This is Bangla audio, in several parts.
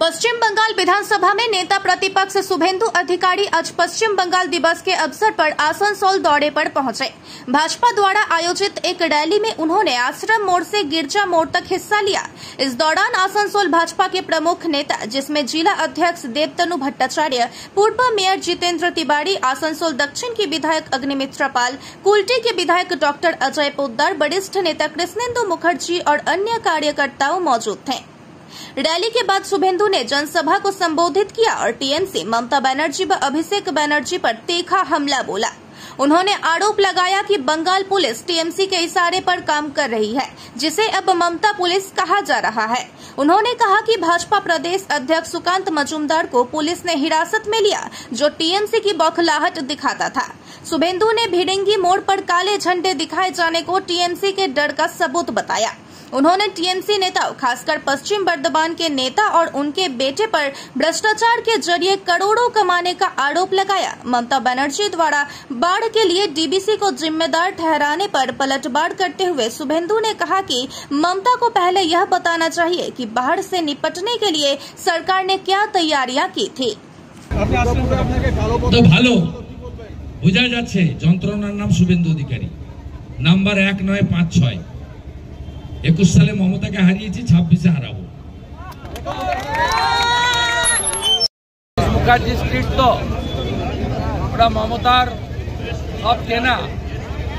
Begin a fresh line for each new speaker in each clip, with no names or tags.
पश्चिम बंगाल विधानसभा में नेता प्रतिपक्ष शुभेंदु अधिकारी आज पश्चिम बंगाल दिवस के अवसर पर आसनसोल दौरे पर पहुंचे। भाजपा द्वारा आयोजित एक रैली में उन्होंने आश्रम मोड़ से गिरजा मोड़ तक हिस्सा लिया। इस दौरान आसनसोल भाजपा के प्रमुख नेता, जिसमें जिला अध्यक्ष देवतनु भट्टाचार्य, पूर्व मेयर जितेंद्र तिवारी, आसनसोल दक्षिण की विधायक अग्निमित्रा पाल, कुल्टी के विधायक डॉक्टर अजय पोद्दार, वरिष्ठ नेता कृष्णेंदु मुखर्जी और अन्य कार्यकर्ताओं मौजूद थे। रैली के बाद शुभेंदु ने जनसभा को संबोधित किया और टीएमसी, ममता बनर्जी व अभिषेक बनर्जी पर तीखा हमला बोला। उन्होंने आरोप लगाया कि बंगाल पुलिस टीएमसी के इशारे पर काम कर रही है, जिसे अब ममता पुलिस कहा जा रहा है। उन्होंने कहा कि भाजपा प्रदेश अध्यक्ष सुकांत मजूमदार को पुलिस ने हिरासत में लिया, जो टीएमसी की बौखलाहट दिखाता था। शुभेंदु ने भिड़ंगी मोड़ पर काले झंडे दिखाए जाने को टीएमसी के डर का सबूत बताया। उन्होंने टीएमसी नेताओं, खासकर पश्चिम बर्धमान के नेता और उनके बेटे पर भ्रष्टाचार के जरिए करोड़ों कमाने का आरोप लगाया। ममता बनर्जी द्वारा बाढ़ के लिए डीबीसी को जिम्मेदार ठहराने पर पलटवार करते हुए शुभेंदु ने कहा कि ममता को पहले यह बताना चाहिए कि बाढ़ से निपटने के लिए सरकार ने क्या तैयारियां की थी।
तो ভালো বোঝা যাচ্ছে যন্ত্রণার নাম শুভেন্দু অধিকারী, নাম্বার 1956। 21 সালে মমতাকে হারিয়েছি, 26-এ হারাবো।
মুখার্জি স্ট্রিট তো ওটা মমতার সব কেনা,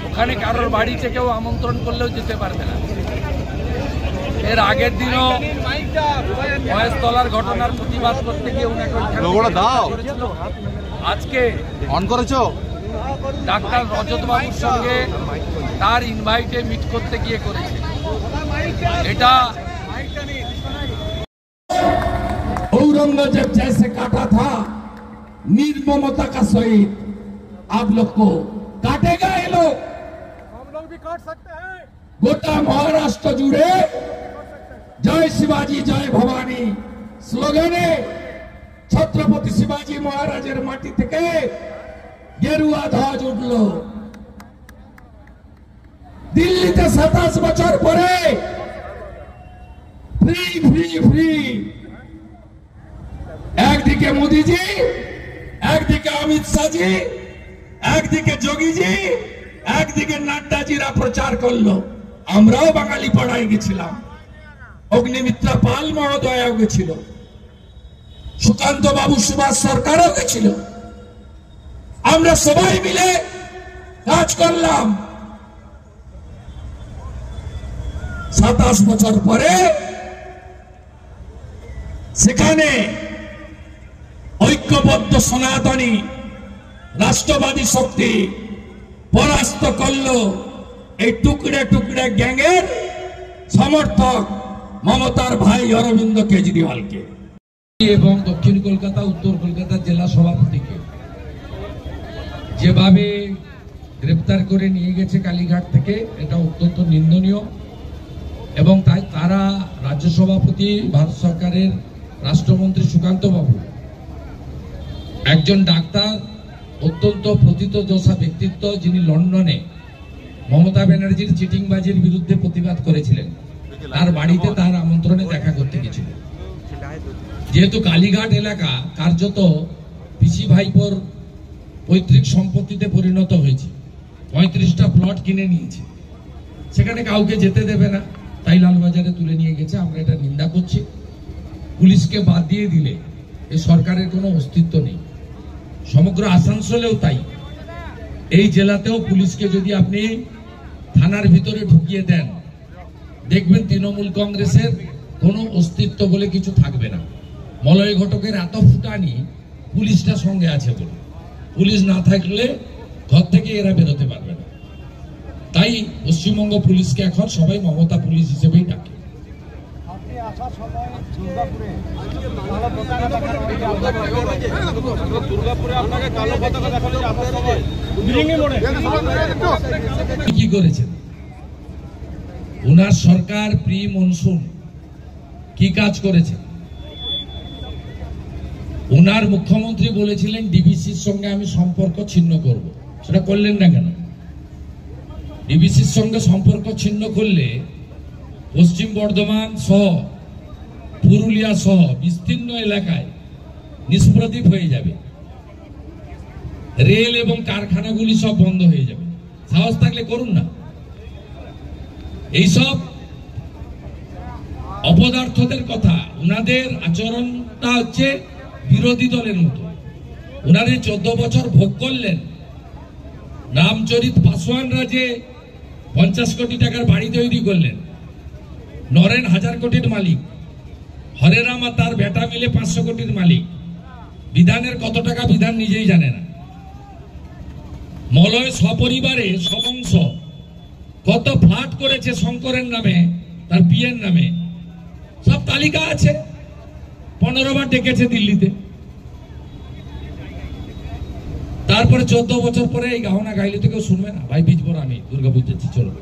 ওখানে কারোর বাড়িতে কেউ আমন্ত্রণ করলেও যেতে পারবে না। এর আগের দিনও মহেশতলার ঘটনার প্রতিবাদ করতে গিয়ে আজকে অন করেছো ডাক্তার রজত বাবুর সঙ্গে তার ইনভাইটে মিট করতে গিয়ে করেছে। এটা
औरंगजेब जैसे काटा था निर्ममता का सहित, आप लोग को काटेगा ये लोग।
हम लोग भी काट सकते हैं।
गोटा महाराष्ट्र जुड़े जय शिवाजी जय भवानी स्लोगने छत्रपति शिवाजी महाराजेर माटी থেকে गेरुआ ध्वज उठलो। दिल्लीते 27 বছর পরে फ्री फ्री फ्री, একদিকে মোদিজি, একদিকে অমিত শাহজি, একদিকে যোগীজি, একদিকে নাড্ডাজিরা প্রচার করলো। আমরাও বাঙালি পড়ায় গেছিলাম, অগ্নিমিত্রা পাল মহোদয়াও গেছিল, সুকান্ত বাবু সুভাষ সরকারও গেছিল। আমরা সবাই মিলে কাজ করলাম। 27 বছর পরে সেখানে ঐক্যবদ্ধ সনাতনী রাষ্ট্রবাদী শক্তি পরাস্ত করলো এই টুকরে টুকরে গ্যাংয়ের সমর্থক মমতার ভাই অরবিন্দ কেজরিওয়ালকে এবং দক্ষিণ কলকাতা, উত্তর কলকাতা জেলা সভাপতিকে যেভাবে গ্রেপ্তার করে নিয়ে গেছে কালীঘাট থেকে, এটা অত্যন্ত নিন্দনীয়। এবং তাই তারা রাজ্য সভাপতি, ভারত সরকারের রাষ্ট্রমন্ত্রী সুকান্ত বাবু, একজন ডাক্তার, অত্যন্ত প্রথিতযশা ব্যক্তিত্ব, যিনি লন্ডনে মমতা ব্যানার্জির চিটিংবাজির বিরুদ্ধে প্রতিবাদ করেছিলেন, তার বাড়িতে তার আমন্ত্রণে দেখা করতে গেছিল। যেহেতু কালীঘাট এলাকা কার্যত পিসি ভাইপোর পৈতৃক সম্পত্তিতে পরিণত হয়েছে, 35টা প্লট কিনে নিয়েছে, সেখানে কাউকে যেতে দেবে না, তাই লালবাজারে তুলে নিয়ে গেছে। আমরা এটা নিন্দা করছি। পুলিশকে বাদ দিয়ে দিলে এই সরকারের কোনো অস্তিত্ব নেই। সমগ্র আসানসোলেও তাই। এই জেলাতেও পুলিশকে যদি আপনি থানার ভিতরে ঢুকিয়ে দেন, দেখবেন তৃণমূল কংগ্রেসের কোনো অস্তিত্ব বলে কিছু থাকবে না। মলয় ঘটকের এত ফুটানি পুলিশটা সঙ্গে আছে বলে, পুলিশ না থাকলে ঘর থেকে এরা বেরোতে পারবে না। তাই পশ্চিমবঙ্গ পুলিশকে এখন সবাই মমতা পুলিশ হিসেবেই ডাকে। কি করেছেন ওনার সরকার? প্রি মনসুন কি কাজ করেছে? ওনার মুখ্যমন্ত্রী বলেছিলেন ডিবিসির সঙ্গে আমি সম্পর্ক ছিন্ন করব, সেটা করলেন না কেন? ডিবিসির সঙ্গে সম্পর্ক ছিন্ন করলে পশ্চিম বর্ধমান সহ পুরুলিয়া সহ বিস্তীর্ণ এলাকায় নিষ্প্রদীপ হয়ে যাবে, রেল এবং কারখানাগুলি সব বন্ধ হয়ে যাবে। সাহস থাকলে করুন না। এইসব অপদার্থদের কথা, উনাদের আচরণটা হচ্ছে বিরোধী দলের মতো। উনারা 14 বছর ভোগ করলেন। রামচরিত পাসওয়ানরা যে 50 কোটি টাকার বাড়ি তৈরি করলেন, নরেন 1000 কোটির মালিক, হরেরাম আর তার বেটা মিলে 500 কোটির মালিক। বিধানের কত টাকা বিধান নিজেই জানে না। মলয় সপরিবারে সমংশ কত ফ্ল্যাট করেছে শঙ্করের নামে, তার পিএর নামে, সব তালিকা আছে। 15 বার ডেকেছে দিল্লিতে। তারপরে 14 বছর পরে এই গাওনা গাইলে তো কেউ শুনবে না। ভাই বীজবর আমি দুর্গা পুজো চলো।